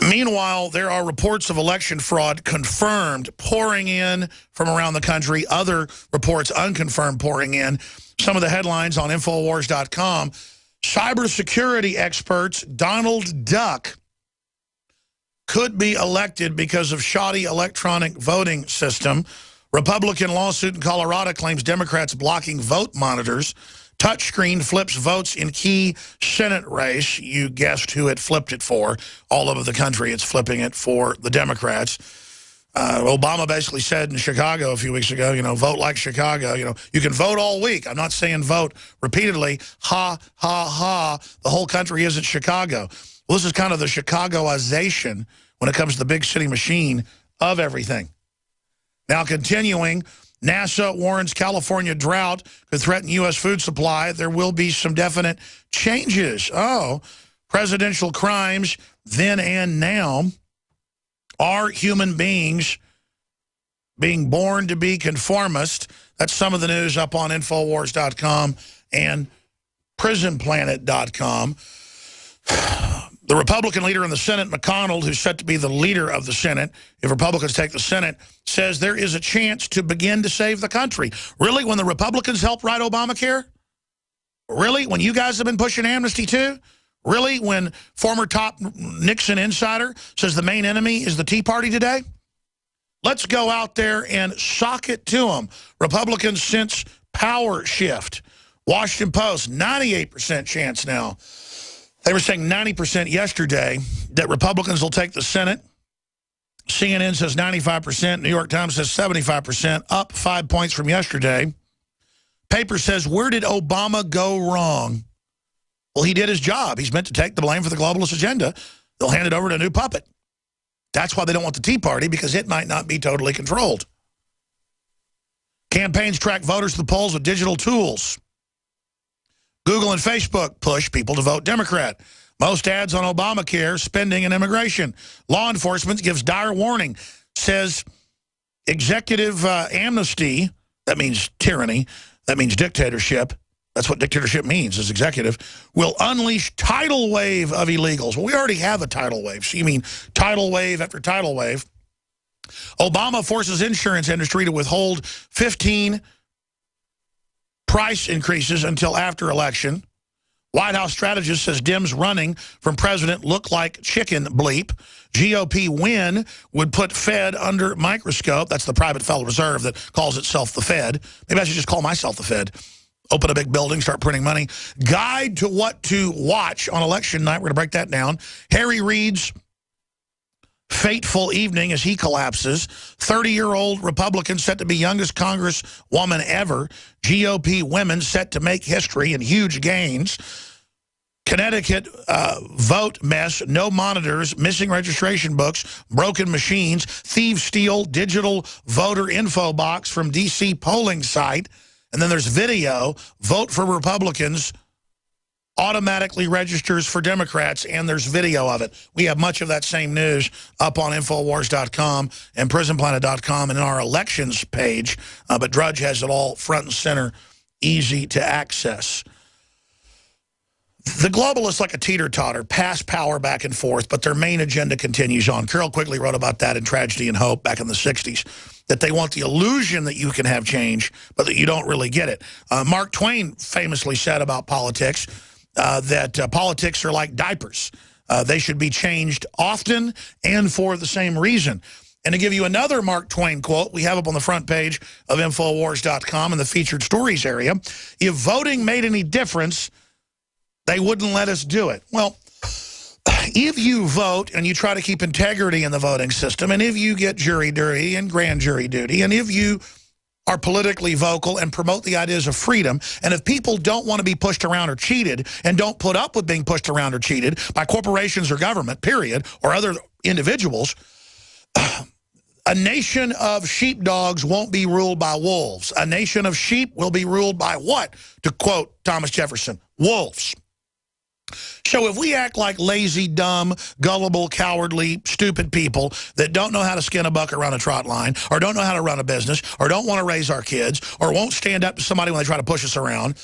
Meanwhile, there are reports of election fraud confirmed pouring in from around the country, other reports unconfirmed pouring in. Some of the headlines on Infowars.com. Cybersecurity experts Donald Duck could be elected because of shoddy electronic voting system. Republican lawsuit in Colorado claims Democrats blocking vote monitors. Touchscreen flips votes in key Senate race. You guessed who it flipped it for. All over the country, it's flipping it for the Democrats. Obama basically said in Chicago a few weeks ago, vote like Chicago. You can vote all week. I'm not saying vote repeatedly. Ha, ha, ha. The whole country isn't Chicago. Well, this is kind of the Chicagoization when it comes to the big city machine of everything. Now continuing, NASA warns California drought could threaten U.S. food supply. There will be some definite changes. Oh, presidential crimes then and now. Are human beings being born to be conformist? That's some of the news up on Infowars.com and PrisonPlanet.com. The Republican leader in the Senate, McConnell, who's set to be the leader of the Senate, if Republicans take the Senate, says there is a chance to begin to save the country. Really? When the Republicans helped write Obamacare? Really? When you guys have been pushing amnesty too? Really? When former top Nixon insider says the main enemy is the Tea Party today? Let's go out there and sock it to them. Republicans sense power shift. Washington Post, 98% chance now. They were saying 90% yesterday that Republicans will take the Senate. CNN says 95%. New York Times says 75%, up 5 points from yesterday. Paper says, where did Obama go wrong? Well, he did his job. He's meant to take the blame for the globalist agenda. They'll hand it over to a new puppet. That's why they don't want the Tea Party, because it might not be totally controlled. Campaigns track voters to the polls with digital tools. Google and Facebook push people to vote Democrat. Most ads on Obamacare, spending, and immigration. Law enforcement gives dire warning. Says executive amnesty, that means tyranny, that means dictatorship. That's what dictatorship means, is executive, will unleash tidal wave of illegals. Well, we already have a tidal wave. So you mean tidal wave after tidal wave. Obama forces insurance industry to withhold 15 price increases until after election. White House strategist says Dems running from president look like chicken bleep. GOP win would put Fed under microscope. That's the private Federal Reserve that calls itself the Fed. Maybe I should just call myself the Fed. Open a big building, start printing money. Guide to what to watch on election night. We're going to break that down. Harry Reid's fateful evening as he collapses. 30-year-old Republican set to be youngest Congresswoman ever. GOP women set to make history and huge gains. Connecticut vote mess, no monitors, missing registration books, broken machines, thieves steal digital voter info box from D.C. polling site. And then there's video, vote for Republicans, automatically registers for Democrats, and there's video of it. We have much of that same news up on Infowars.com and PrisonPlanet.com and in our elections page, but Drudge has it all front and center, easy to access. The globalists like a teeter-totter, pass power back and forth, but their main agenda continues on. Carol Quigley wrote about that in Tragedy and Hope back in the 60s, that they want the illusion that you can have change, but that you don't really get it. Mark Twain famously said about politics that politics are like diapers. They should be changed often and for the same reason. And to give you another Mark Twain quote, we have up on the front page of Infowars.com in the featured stories area. If voting made any difference, they wouldn't let us do it. Well, if you vote and you try to keep integrity in the voting system, and if you get jury duty and grand jury duty, and if you are politically vocal and promote the ideas of freedom, and if people don't want to be pushed around or cheated and don't put up with being pushed around or cheated by corporations or government, period, or other individuals, a nation of sheepdogs won't be ruled by wolves. A nation of sheep will be ruled by what? To quote Thomas Jefferson, wolves. So if we act like lazy, dumb, gullible, cowardly, stupid people that don't know how to skin a buck or run a trot line, or don't know how to run a business, or don't want to raise our kids, or won't stand up to somebody when they try to push us around,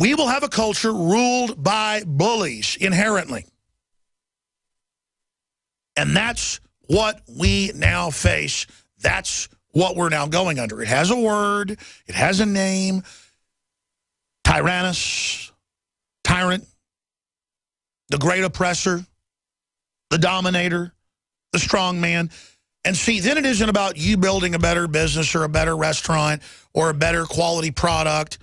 we will have a culture ruled by bullies inherently. And that's what we now face. That's what we're now going under. It has a word. It has a name. Tyrannus, tyrant, the great oppressor, the dominator, the strong man. And see, then it isn't about you building a better business or a better restaurant or a better quality product.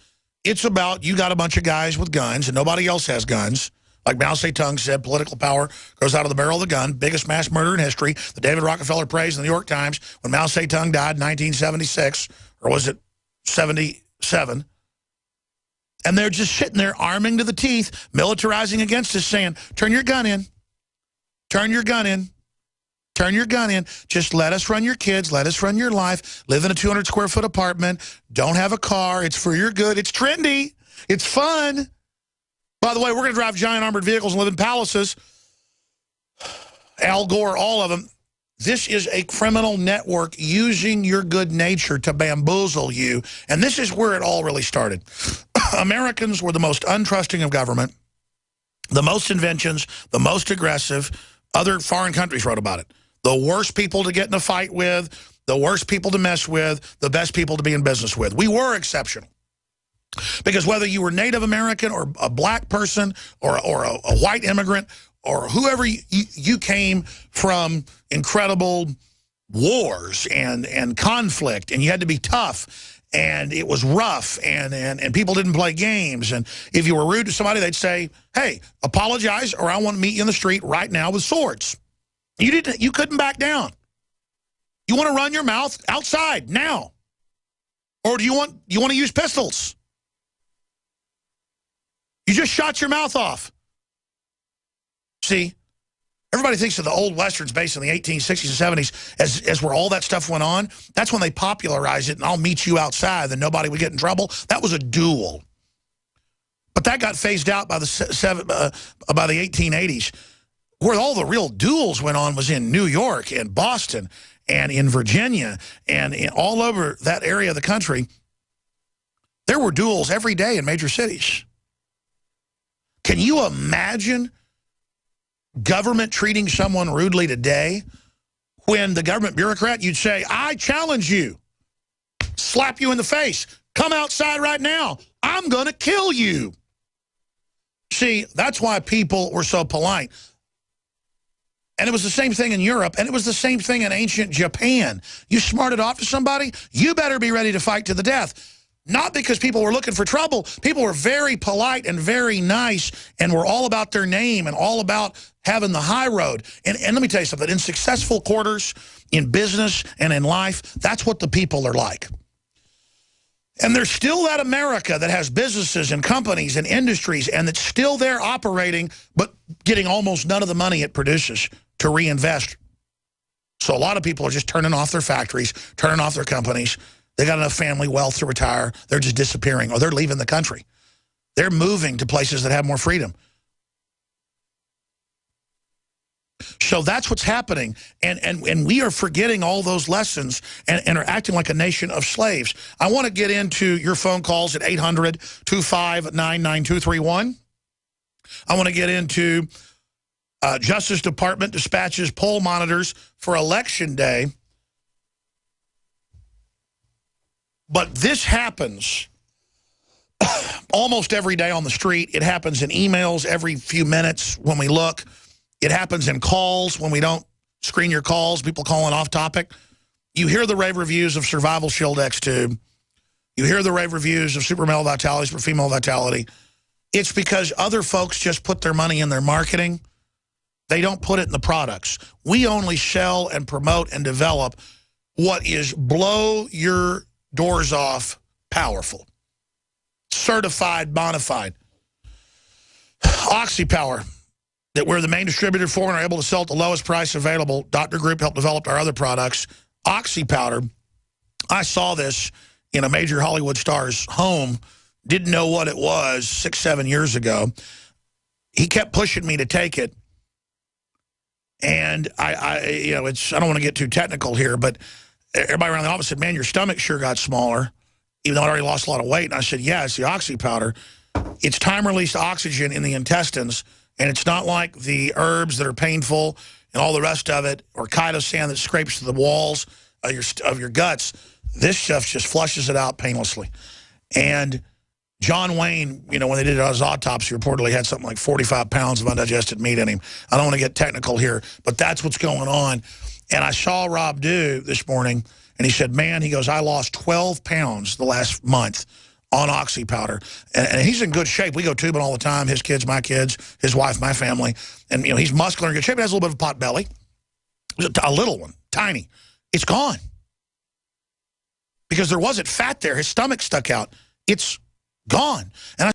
It's about you got a bunch of guys with guns and nobody else has guns. Like Mao Zedong said, political power goes out of the barrel of the gun. Biggest mass murder in history. The David Rockefeller praised in the New York Times when Mao Zedong died in 1976, or was it 77? And they're just sitting there arming to the teeth, militarizing against us, saying, turn your gun in. Turn your gun in. Turn your gun in. Just let us run your kids. Let us run your life. Live in a 200-square-foot apartment. Don't have a car. It's for your good. It's trendy. It's fun. By the way, we're going to drive giant armored vehicles and live in palaces. Al Gore, all of them. This is a criminal network using your good nature to bamboozle you. And this is where it all really started. Americans were the most untrusting of government, the most inventions, the most aggressive. Other foreign countries wrote about it. The worst people to get in a fight with, the worst people to mess with, the best people to be in business with. We were exceptional. Because whether you were Native American or a black person or a white immigrant or whoever you came from incredible wars and conflict, and you had to be tough, and it was rough, and people didn't play games. And if you were rude to somebody, they'd say, hey, apologize, or I want to meet you in the street right now with swords. You couldn't back down. You want to run your mouth outside now. Or do you want to use pistols? You just shot your mouth off. See, everybody thinks of the old Westerns based in the 1860s and 70s as where all that stuff went on. That's when they popularized it, and I'll meet you outside, then nobody would get in trouble. That was a duel. But that got phased out by the 1880s. Where all the real duels went on was in New York and Boston and in Virginia and all over that area of the country. There were duels every day in major cities. Can you imagine government treating someone rudely today? When the government bureaucrat, you'd say, I challenge you. Slap you in the face. Come outside right now. I'm going to kill you. See, that's why people were so polite. And it was the same thing in Europe, and it was the same thing in ancient Japan. You smarted off to somebody, you better be ready to fight to the death. Not because people were looking for trouble. People were very polite and very nice and were all about their name and all about having the high road. And let me tell you something. In successful quarters, in business and in life, that's what the people are like. And there's still that America that has businesses and companies and industries and that's still there operating, but getting almost none of the money it produces to reinvest. So a lot of people are just turning off their factories, turning off their companies. They got enough family wealth to retire. They're just disappearing, or they're leaving the country. They're moving to places that have more freedom. So that's what's happening. And we are forgetting all those lessons and are acting like a nation of slaves. I want to get into your phone calls at 800-259-9231. I want to get into Justice Department dispatches poll monitors for Election Day. But this happens almost every day on the street. It happens in emails every few minutes when we look. It happens in calls when we don't screen your calls, people calling off topic. You hear the rave reviews of Survival Shield X2. You hear the rave reviews of super male vitality, super female vitality. It's because other folks just put their money in their marketing. They don't put it in the products. We only sell and promote and develop what is blow your doors off powerful. Certified, bona fide. OxyPower, that we're the main distributor for and are able to sell at the lowest price available. Dr. Group helped develop our other products. Oxy powder, I saw this in a major Hollywood star's home. Didn't know what it was 6, 7 years ago. He kept pushing me to take it. And I don't want to get too technical here, but everybody around the office said, man, your stomach sure got smaller, even though I already lost a lot of weight. And I said, yeah, it's the Oxy powder. It's time-released oxygen in the intestines, and it's not like the herbs that are painful and all the rest of it, or chitosan that scrapes to the walls of your guts, this stuff just flushes it out painlessly. And John Wayne, you know, when they did his autopsy, reportedly had something like 45 pounds of undigested meat in him. I don't want to get technical here, but that's what's going on. And I saw Rob Dew this morning, and he said, man, he goes, I lost 12 pounds the last month on oxy powder. And he's in good shape. We go tubing all the time, his kids, my kids, his wife, my family. And, you know, he's muscular in good shape. He has a little bit of a pot belly. A little one, tiny. It's gone. Because there wasn't fat there. His stomach stuck out. It's gone. And